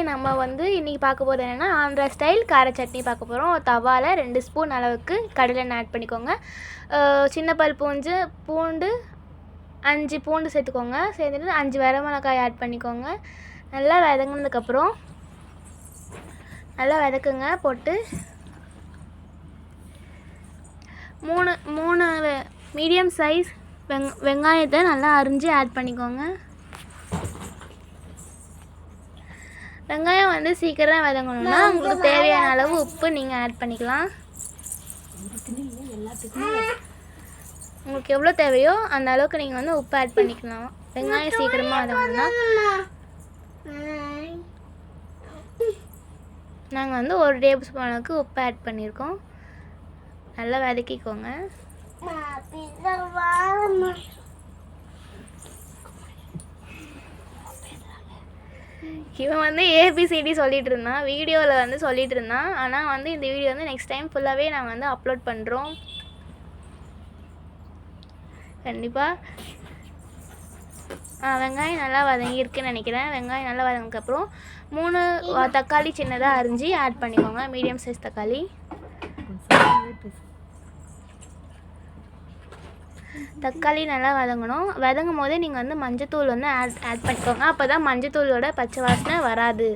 நம்ம வந்து இன்றைக்கி பார்க்க போகிறது என்னென்னா ஆந்திரா ஸ்டைல் கார சட்னி பார்க்க போகிறோம். தவாவில் 2 ஸ்பூன் அளவுக்கு கடலெண்ணெய் ஆட் பண்ணிக்கோங்க. சின்ன பல் பூண்டு 5 பூண்டு சேர்த்துக்கோங்க. சேர்த்துட்டு 5 வரமிளகாய் ஆட் பண்ணிக்கோங்க. நல்லா வதங்கினதுக்கப்புறம் நல்லா வதக்குங்க. போட்டு 3 மீடியம் சைஸ் வெங்காயத்தை நல்லா அரிஞ்சு ஆட் பண்ணிக்கோங்க. வெங்காயம் வந்து சீக்கிரம் வதங்கணும்னா உங்களுக்கு தேவையான அளவு உப்பு நீங்கள் ஆட் பண்ணிக்கலாம். உங்களுக்கு எவ்வளோ தேவையோ அந்த அளவுக்கு நீங்கள் வந்து உப்பு ஆட் பண்ணிக்கலாம். வெங்காயம் சீக்கிரமாக வதங்கணும்னா நாங்கள் வந்து 1 டேபிள் ஸ்பூன் அளவுக்கு உப்பு ஆட் பண்ணியிருக்கோம். நல்லா வதக்கிக்கோங்க. இவன் வந்து ஏபிசிடி சொல்லிட்டு இருந்தான், வீடியோவில் வந்து சொல்லிட்டு இருந்தான். ஆனால் வந்து இந்த வீடியோ வந்து நெக்ஸ்ட் டைம் ஃபுல்லாகவே நாங்கள் வந்து அப்லோட் பண்ணுறோம் கண்டிப்பாக. வெங்காயம் நல்லா வதங்கியிருக்குன்னு நினைக்கிறேன். வெங்காயம் நல்லா வதங்கினதுக்கப்புறம் 3 தக்காளி சின்னதாக அரிஞ்சு ஆட் பண்ணிக்கோங்க. மீடியம் சைஸ் தக்காளி. தக்காளி நல்லா வதங்கணும். வதங்கும் போதே நீங்கள் வந்து மஞ்சத்தூள் வந்து ஆட் பண்ணிக்கோங்க. அப்போ தான் மஞ்சத்தூளோட பச்சை வாசனை வராது.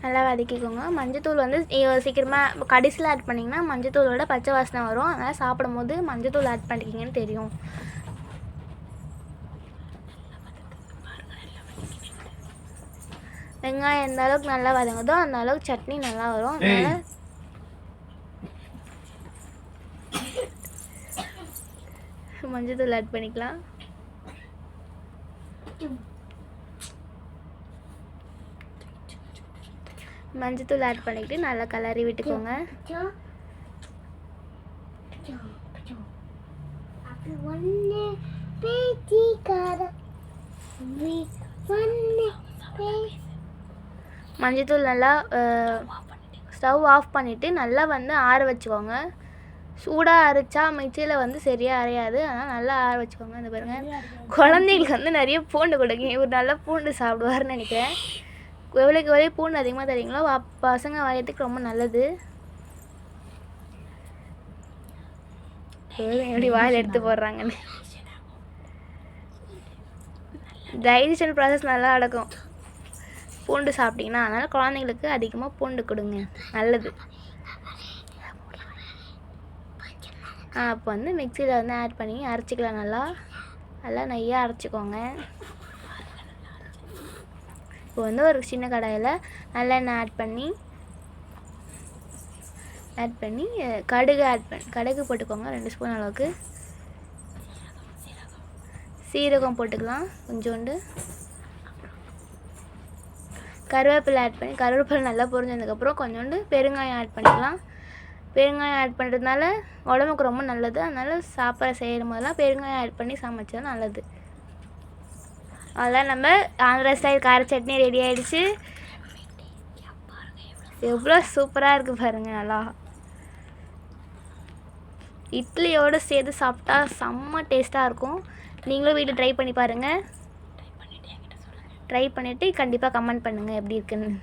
நல்லா வதக்கிக்கோங்க. மஞ்சத்தூள் வந்து சீக்கிரமாக கடைசியில் ஆட் பண்ணிங்கன்னா மஞ்சத்தூளோட பச்சை வாசனை வரும். அதனால் சாப்பிடும் போது மஞ்சத்தூள் ஆட் பண்ணிக்கிங்கன்னு தெரியும். வெங்காயம் எந்த அளவுக்கு நல்லா வதங்குதோ அந்த அளவுக்கு சட்னி நல்லா வரும். அதனால் மஞ்சத்தூள் ஆட் பண்ணிக்கலாம். மஞ்சத்தூள் ஆட் பண்ணிக்கிட்டு நல்லா கலரி விட்டுக்கோங்க. மஞ்சத்தூள் நல்லா ஸ்டவ் ஆஃப் பண்ணிவிட்டு நல்லா வந்து ஆற வச்சுக்கோங்க. சூடாக அரைச்சா மிக்சியில் வந்து சரியாக அரையாது. அதனால் நல்லா ஆற வச்சுக்கோங்க. இந்த பாருங்கள், குழந்தைங்களுக்கு வந்து நிறைய பூண்டு கொடுங்க. இவர் நல்லா பூண்டு சாப்பிடுவார்னு நினைக்கிறேன். எவ்வளோக்கு பூண்டு அதிகமாக தரீங்களோ பசங்க வயதுக்கு ரொம்ப நல்லது. எப்படி வாயில் எடுத்து போடுறாங்கன்னு. டைஜஷன் ப்ராசஸ் நல்லா நடக்கும் பூண்டு சாப்பிட்டிங்கன்னா. அதனால் குழந்தைங்களுக்கு அதிகமாக பூண்டு கொடுங்க, நல்லது. அப்போ வந்து மிக்சியில் வந்து ஆட் பண்ணி அரைச்சிக்கலாம். நல்லா நெய்யாக அரைச்சிக்கோங்க. இப்போ வந்து ஒரு சின்ன கடாயில் நல்லெண்ணெய் ஆட் பண்ணி கடுகு போட்டுக்கோங்க. 2 ஸ்பூன் அளவுக்கு. சீரகம் போட்டுக்கலாம் கொஞ்சோண்டு. கருவேப்பிலை ஆட் பண்ணி கருவேப்பிலை நல்லா பொரிஞ்சதுக்கப்புறம் கொஞ்சோண்டு பெருங்காயம் ஆட் பண்ணிக்கலாம். பெருங்காயம் ஆட் பண்ணுறதுனால உடம்புக்கு ரொம்ப நல்லது. அதனால் சாப்பாடு செய்யும் போதெல்லாம் பெருங்காயம் ஆட் பண்ணி சமைச்சா நல்லது. அதெல்லாம் நம்ம ஆந்திரா ஸ்டைல் கார சட்னி ரெடி ஆகிடுச்சு. எவ்வளோ சூப்பராக இருக்குது பாருங்கள். நல்லா இட்லியோடு சேர்த்து சாப்பிட்டா செம்ம டேஸ்ட்டாக இருக்கும். நீங்களும் வீட்டில் ட்ரை பண்ணி பாருங்கள். ட்ரை பண்ணிவிட்டு கண்டிப்பாக கமெண்ட் பண்ணுங்கள் எப்படி இருக்குன்னு.